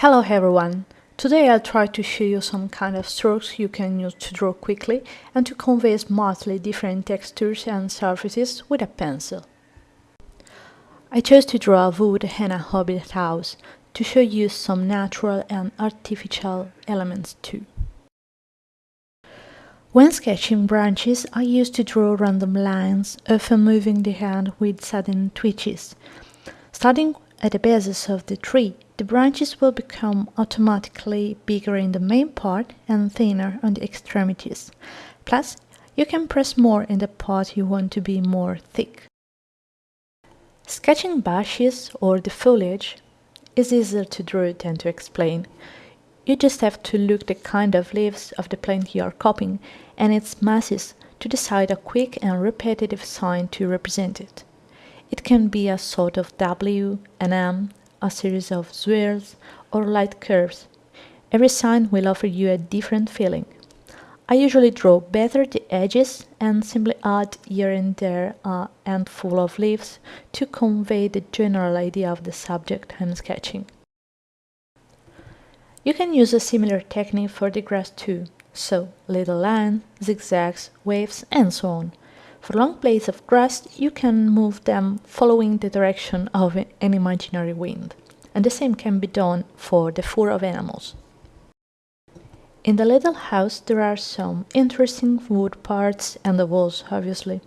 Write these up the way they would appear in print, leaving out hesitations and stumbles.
Hello everyone! Today I'll try to show you some kind of strokes you can use to draw quickly and to convey smartly different textures and surfaces with a pencil. I chose to draw a wood and a hobbit house to show you some natural and artificial elements too. When sketching branches, I used to draw random lines, often moving the hand with sudden twitches. Starting at the basis of the tree, the branches will become automatically bigger in the main part and thinner on the extremities. Plus, you can press more in the part you want to be more thick. Sketching bushes or the foliage is easier to draw than to explain. You just have to look the kind of leaves of the plant you are copying and its masses to decide a quick and repetitive sign to represent it. It can be a sort of W, an M, a series of swirls, or light curves. Every sign will offer you a different feeling. I usually draw better the edges and simply add here and there a handful of leaves to convey the general idea of the subject I'm sketching. You can use a similar technique for the grass too, so little lines, zigzags, waves, and so on. For long blades of grass, you can move them following the direction of an imaginary wind, and the same can be done for the fur of animals. In the little house there are some interesting wood parts and the walls, obviously.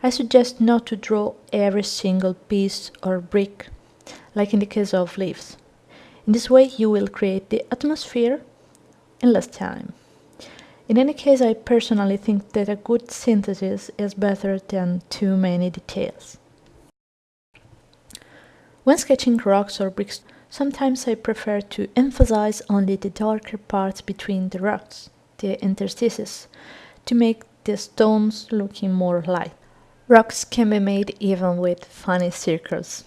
I suggest not to draw every single piece or brick, like in the case of leaves. In this way you will create the atmosphere in less time. In any case, I personally think that a good synthesis is better than too many details. When sketching rocks or bricks, sometimes I prefer to emphasize only the darker parts between the rocks, the interstices, to make the stones looking more light. Rocks can be made even with funny circles.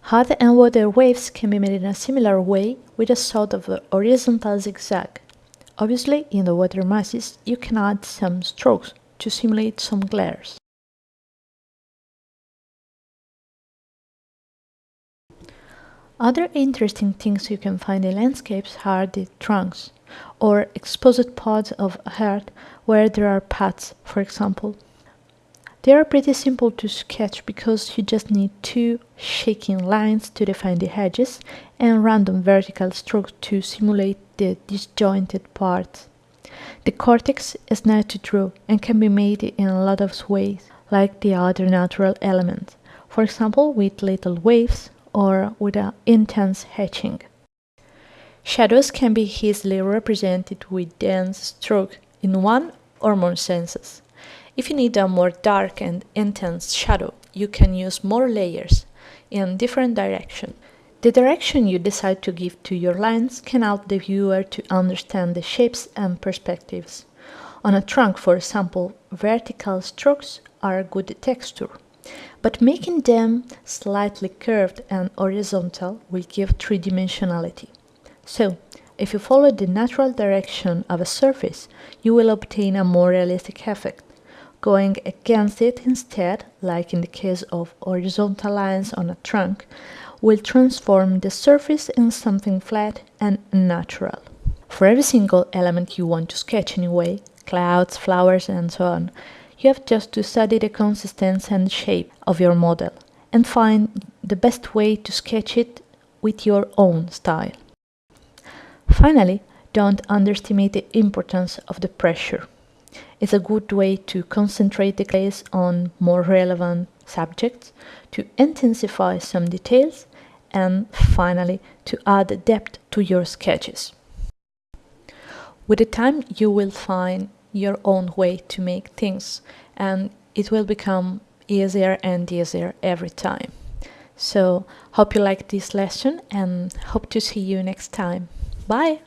Hot and water waves can be made in a similar way with a sort of a horizontal zigzag. Obviously, in the water masses, you can add some strokes to simulate some glares. Other interesting things you can find in landscapes are the trunks, or exposed parts of earth where there are paths, for example. They are pretty simple to sketch because you just need two shaking lines to define the edges and random vertical strokes to simulate the disjointed parts. The cortex is nice to draw and can be made in a lot of ways, like the other natural elements, for example with little waves or with an intense hatching. Shadows can be easily represented with dense strokes in one or more senses. If you need a more dark and intense shadow, you can use more layers in different directions. The direction you decide to give to your lines can help the viewer to understand the shapes and perspectives. On a trunk, for example, vertical strokes are a good texture, but making them slightly curved and horizontal will give three-dimensionality. So, if you follow the natural direction of a surface, you will obtain a more realistic effect. Going against it instead, like in the case of horizontal lines on a trunk, will transform the surface in something flat and natural. For every single element you want to sketch anyway, clouds, flowers and so on, you have just to study the consistency and shape of your model and find the best way to sketch it with your own style. Finally, don't underestimate the importance of the pressure. It's a good way to concentrate the gaze on more relevant subjects, to intensify some details, and finally to add depth to your sketches. With the time you will find your own way to make things, and it will become easier and easier every time. So, hope you liked this lesson and hope to see you next time. Bye!